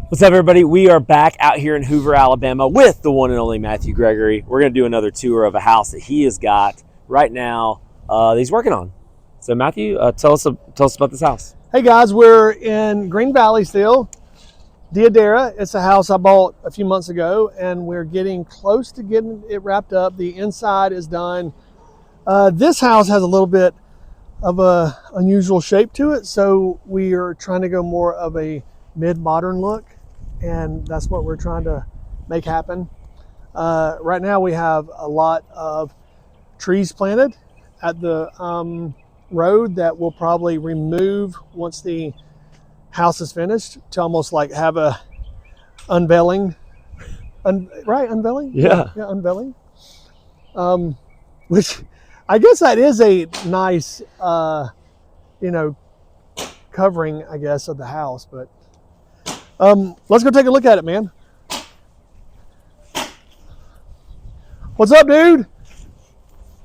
What's up, everybody? We are back out here in Hoover, Alabama with the one and only Matthew Gregory. We're going to do another tour of a house that he has got right now that he's working on. So, Matthew, tell us about this house. Hey, guys. We're in Green Valley still. Diadera. It's a house I bought a few months ago, and we're getting close to getting it wrapped up. The inside is done. This house has a little bit of a unusual shape to it, so we are trying to go more of a mid-modern look, and that's what we're trying to make happen. Right now we have a lot of trees planted at the road that we'll probably remove once the house is finished to almost like have a unveiling. Unveiling? Yeah, unveiling. Which I guess that is a nice, covering, I guess, of the house, but let's go take a look at it, man. What's up, dude?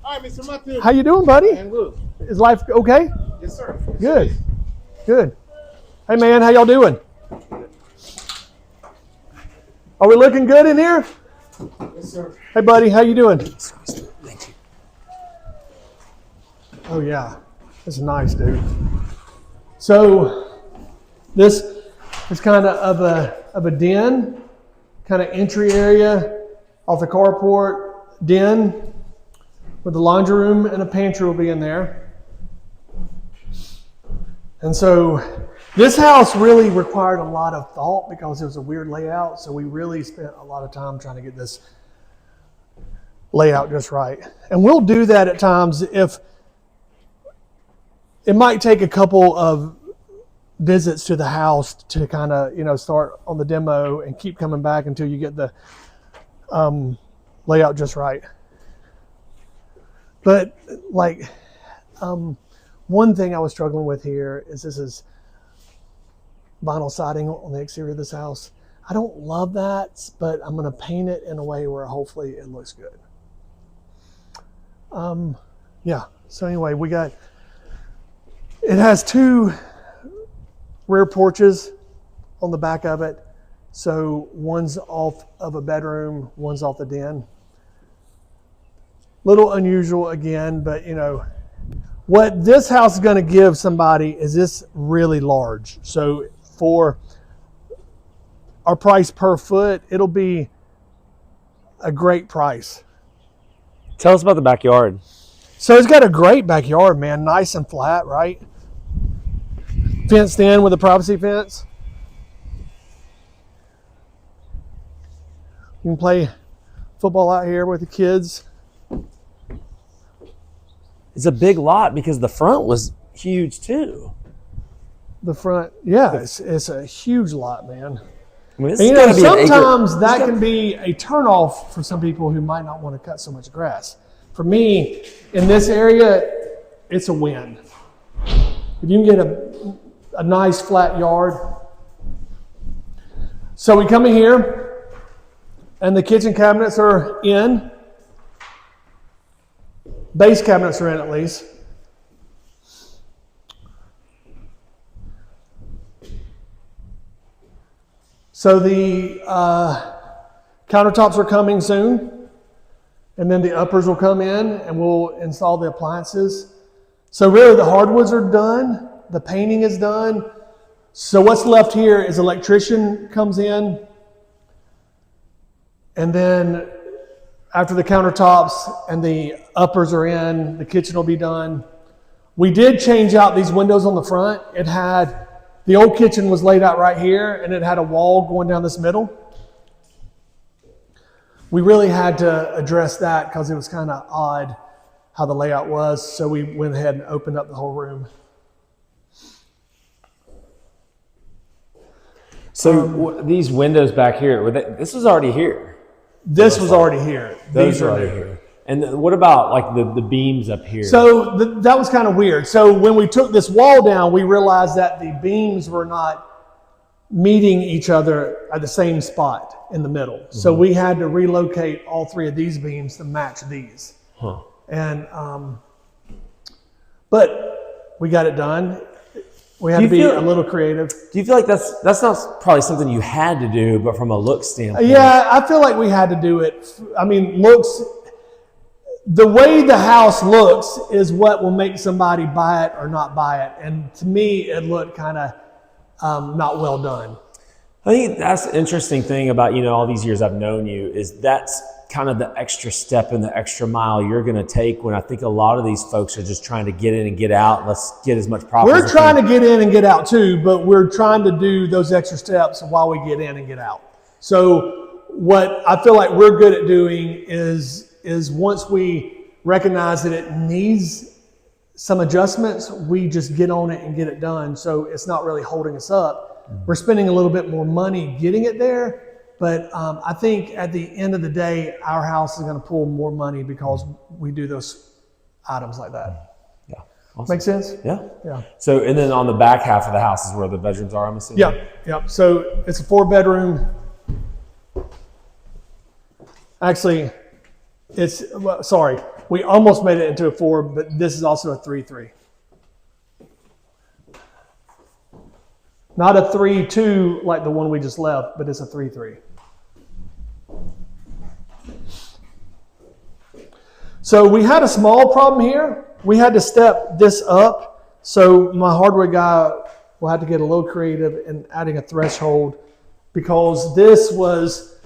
Hi, Mr. Matthew. How you doing, buddy? I'm good. Is life okay? Yes, sir. Good. Good. Hey, man, how y'all doing? Are we looking good in here? Yes, sir. Hey, buddy, how you doing? thank you. Oh, yeah. This is nice, dude. So this is kind of a den, kind of entry area off the carport, den with the laundry room and a pantry will be in there. And so this house really required a lot of thought because it was a weird layout. So we really spent a lot of time trying to get this layout just right. And we'll do that at times if it might take a couple of visits to the house to kind of, start on the demo and keep coming back until you get the layout just right. But one thing I was struggling with here is this is vinyl siding on the exterior of this house. I don't love that, but I'm going to paint it in a way where hopefully it looks good. So anyway, it has two rear porches on the back of it. So one's off of a bedroom, one's off the den. Little unusual again, but what this house is going to give somebody is this really large. So for our price per foot, it'll be a great price. Tell us about the backyard. So it's got a great backyard, man. Nice and flat, right? Fenced in with a privacy fence. You can play football out here with the kids. It's a big lot because the front was huge too. The front, yeah, it's a huge lot, man. I mean, And, sometimes that can be a turnoff for some people who might not want to cut so much grass. For me, in this area, it's a win. If you can get a nice flat yard. So we come in here, and the kitchen cabinets are in. Base cabinets are in at least. So the countertops are coming soon, and then the uppers will come in and we'll install the appliances. So really the hardwoods are done, the painting is done. So what's left here is electrician comes in, and then after the countertops and the uppers are in, the kitchen will be done. We did change out these windows on the front. The old kitchen was laid out right here, and it had a wall going down this middle. We really had to address that because it was kind of odd how the layout was, so we went ahead and opened up the whole room. So these windows back here, this was already here. This was already here. These are already here. And what about like the beams up here? So that was kind of weird. So when we took this wall down, we realized that the beams were not meeting each other at the same spot in the middle. Mm-hmm. So we had to relocate all three of these beams to match these. And but we got it done. We had to be a little creative. Do you feel like that's not probably something you had to do, but from a look standpoint? Yeah, I feel like we had to do it. I mean, the way the house looks is what will make somebody buy it or not buy it. And to me, it looked kind of not well done. I think that's the interesting thing about, all these years I've known you is that's kind of the extra step and the extra mile you're going to take when I think a lot of these folks are just trying to get in and get out. Let's get as much profit. We're trying to get in and get out too, but we're trying to do those extra steps while we get in and get out. So what I feel like we're good at doing is once we recognize that it needs some adjustments, we just get on it and get it done. So it's not really holding us up. We're spending a little bit more money getting it there. But I think at the end of the day, our house is going to pull more money because we do those items like that. Yeah. Awesome. Make sense? Yeah. Yeah. So, and then on the back half of the house is where the bedrooms are, I'm assuming? Yep. So it's a 4-bedroom. Actually, we almost made it into a 4, but this is also a 3-3. Not a 3-2 like the one we just left, but it's a 3-3. So we had a small problem here. We had to step this up. So my hardware guy will have to get a little creative in adding a threshold because this was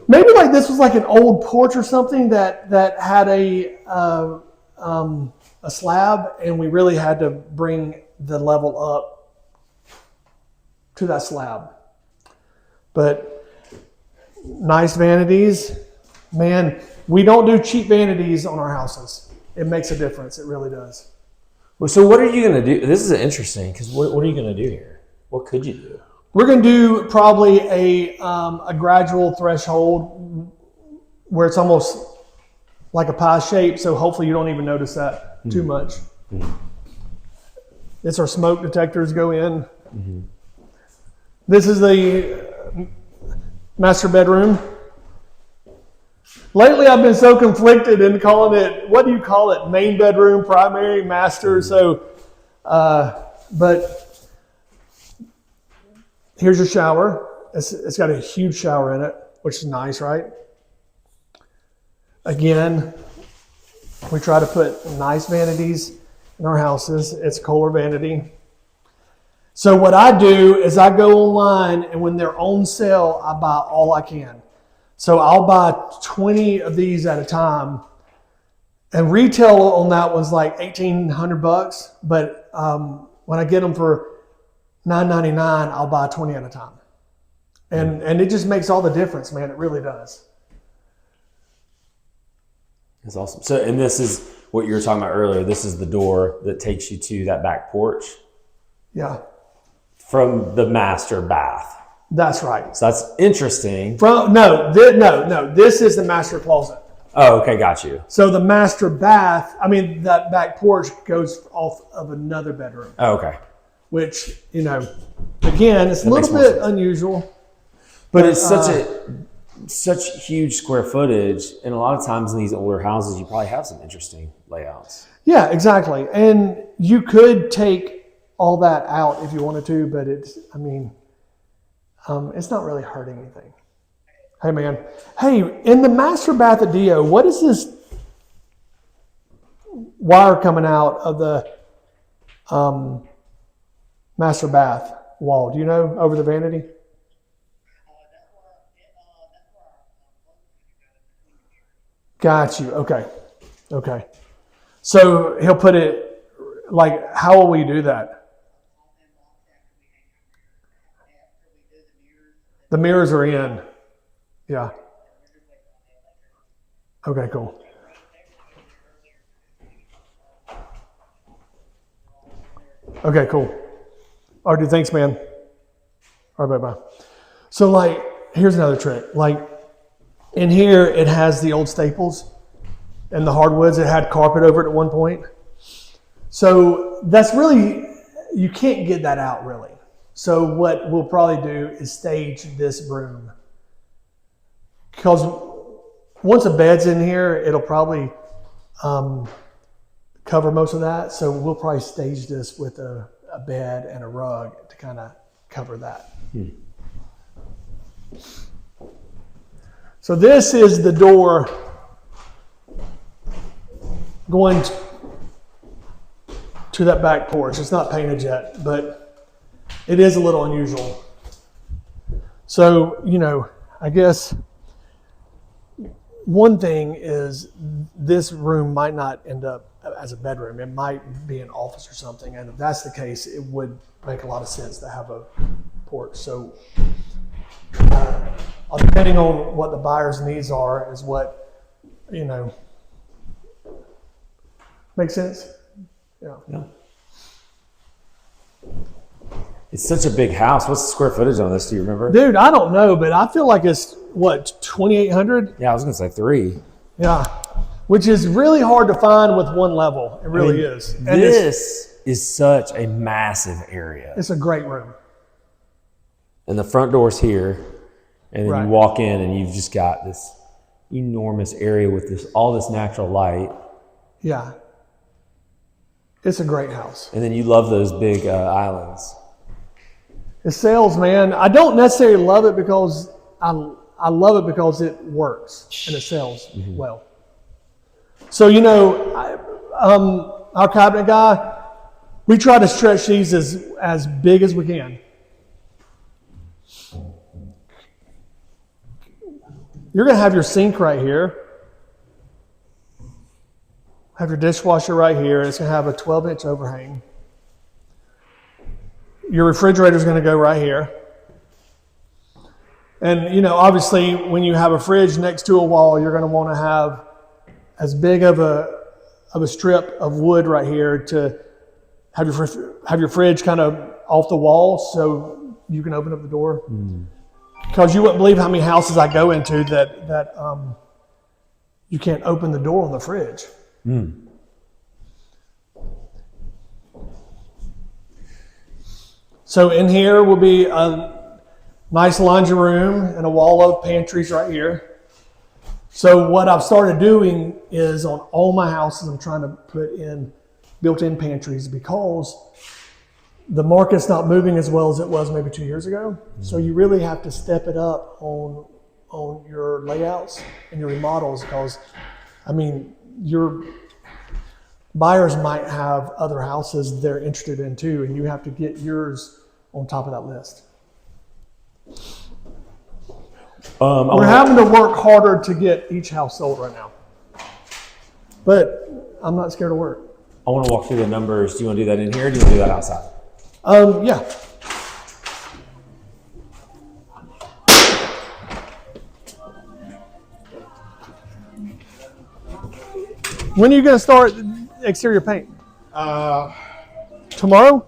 maybe like this was like an old porch or something that had a slab, and we really had to bring the level up to that slab. But nice vanities, man. We don't do cheap vanities on our houses. It makes a difference. It really does. Well, so what are you going to do? This is interesting because what are you going to do here? What could you do? We're going to do probably a gradual threshold where it's almost like a pie shape. So hopefully you don't even notice that too much. Mm-hmm. It's our smoke detectors go in. Mm-hmm. This is the master bedroom. Lately, I've been so conflicted in calling it, what do you call it? Main bedroom, primary, master. So, but here's your shower. It's got a huge shower in it, which is nice, right? Again, we try to put nice vanities in our houses. It's a Kohler vanity. So what I do is I go online, and when they're on sale, I buy all I can. So I'll buy 20 of these at a time, and retail on that was like $1,800. But when I get them for $9.99, I'll buy 20 at a time, and it just makes all the difference, man. It really does. That's awesome. So, and this is what you were talking about earlier. This is the door that takes you to that back porch. Yeah. From the master bath. That's right. So that's interesting. No. This is the master closet. Oh, okay, got you. So the master bath, that back porch goes off of another bedroom. Oh, okay. Which, again, it's a little bit unusual. But it's such huge square footage, and a lot of times in these older houses, you probably have some interesting layouts. Yeah, exactly. And you could take all that out if you wanted to, but it's not really hurting anything. Hey, man. Hey, in the master bath at Dio, what is this wire coming out of the master bath wall? Do you know, over the vanity? Got you. Okay. So he'll put it, like, how will we do that? The mirrors are in. Yeah. Okay, cool. Okay, cool. All right, dude, thanks, man. All right, bye-bye. So, here's another trick. In here, it has the old staples and the hardwoods. It had carpet over it at one point. So, that's really, you can't get that out, really. So what we'll probably do is stage this room. Because once a bed's in here, it'll probably cover most of that. So we'll probably stage this with a a bed and a rug to kind of cover that. So this is the door going to that back porch. It's not painted yet, but it is a little unusual. So, you know, I guess one thing is this room might not end up as a bedroom. It might be an office or something. And if that's the case, it would make a lot of sense to have a porch. So depending on what the buyer's needs are is what, you know, makes sense? Yeah. It's such a big house. What's the square footage on this? Do you remember? Dude, I don't know, but I feel like it's, what, 2,800? Yeah, I was going to say 3. Yeah, which is really hard to find with one level. It really is. And this is such a massive area. It's a great room. And the front door's here, and then you walk in and you've just got this enormous area with all this natural light. Yeah. It's a great house. And then you love those big islands. It sells, man. I don't necessarily love it because I love it because it works and it sells well. So, you know, our cabinet guy, we try to stretch these as big as we can. You're going to have your sink right here. Have your dishwasher right here. It's going to have a 12-inch overhang. Your refrigerator is going to go right here. And, you know, obviously when you have a fridge next to a wall, you're going to want to have as big of a strip of wood right here to have your fridge kind of off the wall so you can open up the door. Because you wouldn't believe how many houses I go into that you can't open the door on the fridge. So in here will be a nice laundry room and a wall of pantries right here. So what I've started doing is on all my houses, I'm trying to put in built-in pantries because the market's not moving as well as it was maybe 2 years ago. So you really have to step it up on your layouts and your remodels because, I mean, your buyers might have other houses they're interested in too, and you have to get yours on top of that list. We're having to work harder to get each house sold right now. But I'm not scared of work. I want to walk through the numbers. Do you want to do that in here or do you want to do that outside? Yeah. When are you going to start exterior paint? Tomorrow?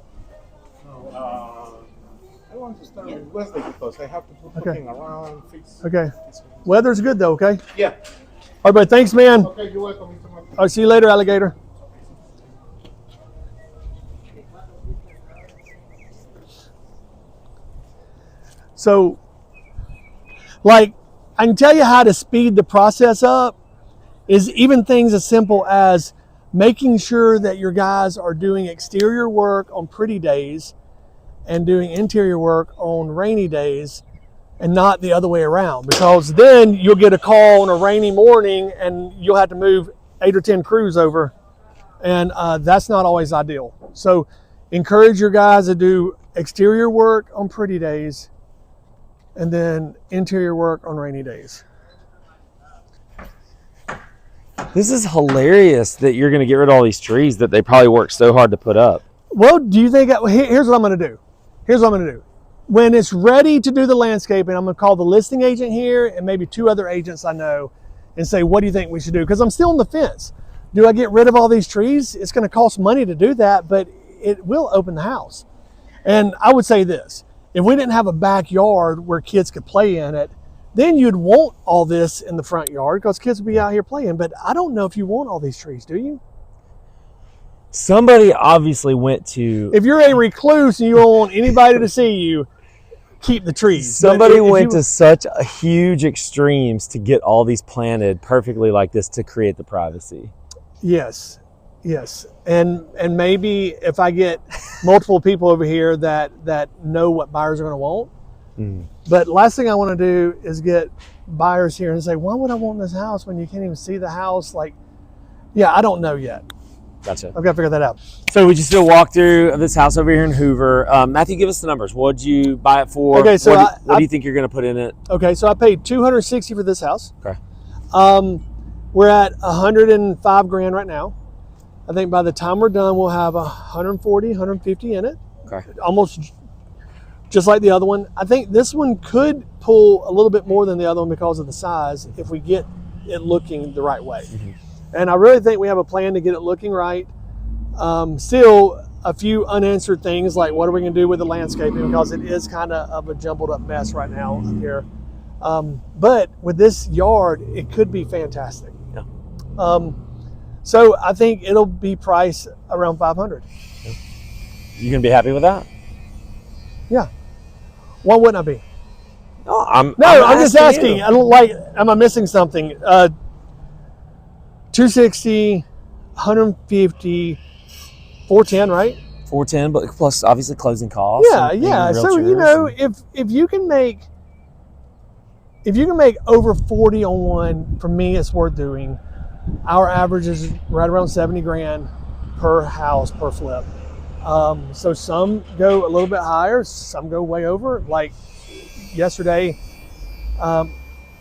I want to start with Wednesday because I have to put something around, fix. Okay. Weather's good though, okay? Yeah. All right, buddy. Thanks, man. Okay, you're welcome, Mr. Martin. I'll see you later, alligator. So, like, I can tell you how to speed the process up is even things as simple as making sure that your guys are doing exterior work on pretty days and doing interior work on rainy days and not the other way around, because then you'll get a call on a rainy morning and you'll have to move 8 or 10 crews over, and that's not always ideal. So encourage your guys to do exterior work on pretty days and then interior work on rainy days. This is hilarious that you're going to get rid of all these trees that they probably worked so hard to put up. Well, do you think, here's what I'm going to do. Here's what I'm going to do. When it's ready to do the landscaping, I'm going to call the listing agent here and maybe 2 other agents I know and say, what do you think we should do? Because I'm still on the fence. Do I get rid of all these trees? It's going to cost money to do that, but it will open the house. And I would say this, if we didn't have a backyard where kids could play in it, then you'd want all this in the front yard because kids would be out here playing. But I don't know if you want all these trees, do you? Somebody obviously went to... If you're a recluse and you don't want anybody to see you, keep the trees. Somebody went to such a huge extremes to get all these planted perfectly like this to create the privacy. Yes. Yes, and maybe if I get multiple people over here that know what buyers are going to want. But last thing I want to do is get buyers here and say, why would I want this house when you can't even see the house? Like, yeah, I don't know yet. Gotcha. I've got to figure that out. So we just did a walkthrough of this house over here in Hoover. Matthew, give us the numbers. What'd you buy it for? Okay, so what do you think you're going to put in it? Okay, so I paid $260 for this house. Okay. We're at 105 grand right now. I think by the time we're done, we'll have 140, 150 in it. Okay. Almost just like the other one. I think this one could pull a little bit more than the other one because of the size if we get it looking the right way. And I really think we have a plan to get it looking right. Still a few unanswered things like what are we going to do with the landscaping, because it is kind of a jumbled up mess right now up here. But with this yard, it could be fantastic. Yeah. So I think it'll be priced around 500. You going to be happy with that? Yeah. Why wouldn't I be? No, I'm just asking. You. I don't like, am I missing something? 260, 150, 410, right? 410, but plus obviously closing costs. Yeah. So if you can make over 40 on one, for me it's worth doing. Our average is right around 70 grand per house per flip. So some go a little bit higher, some go way over. Like yesterday,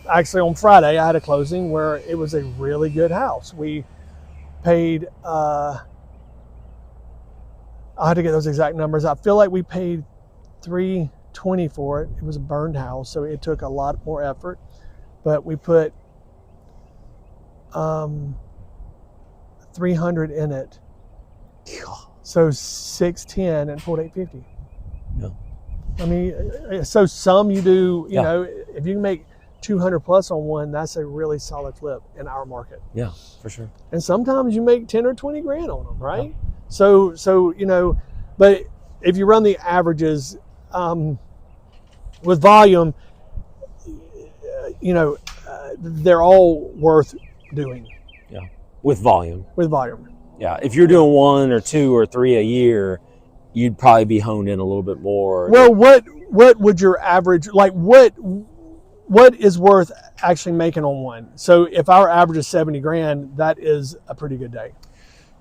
actually on Friday, I had a closing where it was a really good house. We paid, I had to get those exact numbers. I feel like we paid $320 for it. It was a burned house, so it took a lot more effort. But we put 300 in it. So 610 and 4850. Yeah. I mean, so some you do, you know, if you can make 200 plus on one, that's a really solid flip in our market. Yeah, for sure. And sometimes you make 10 or 20 grand on them, right? Yeah. So you know, but if you run the averages with volume, you know, they're all worth doing. Yeah, with volume. With volume. Yeah, if you're doing 1 or 2 or 3 a year, you'd probably be honed in a little bit more. Well, what would your average, like what is worth actually making on one? So if our average is 70 grand, that is a pretty good day.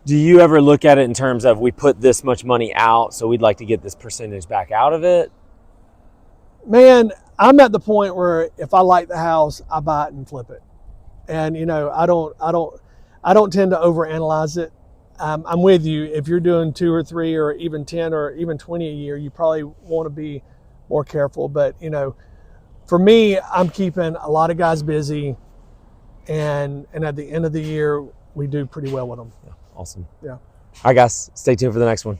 Do you ever look at it in terms of we put this much money out, so we'd like to get this percentage back out of it? Man, I'm at the point where if I like the house, I buy it and flip it. And you know, I don't tend to overanalyze it. I'm with you. If you're doing 2 or 3 or even 10 or even 20 a year, you probably want to be more careful. But you know, for me, I'm keeping a lot of guys busy, and at the end of the year, we do pretty well with them. Yeah, awesome. Yeah. All right, guys, stay tuned for the next one.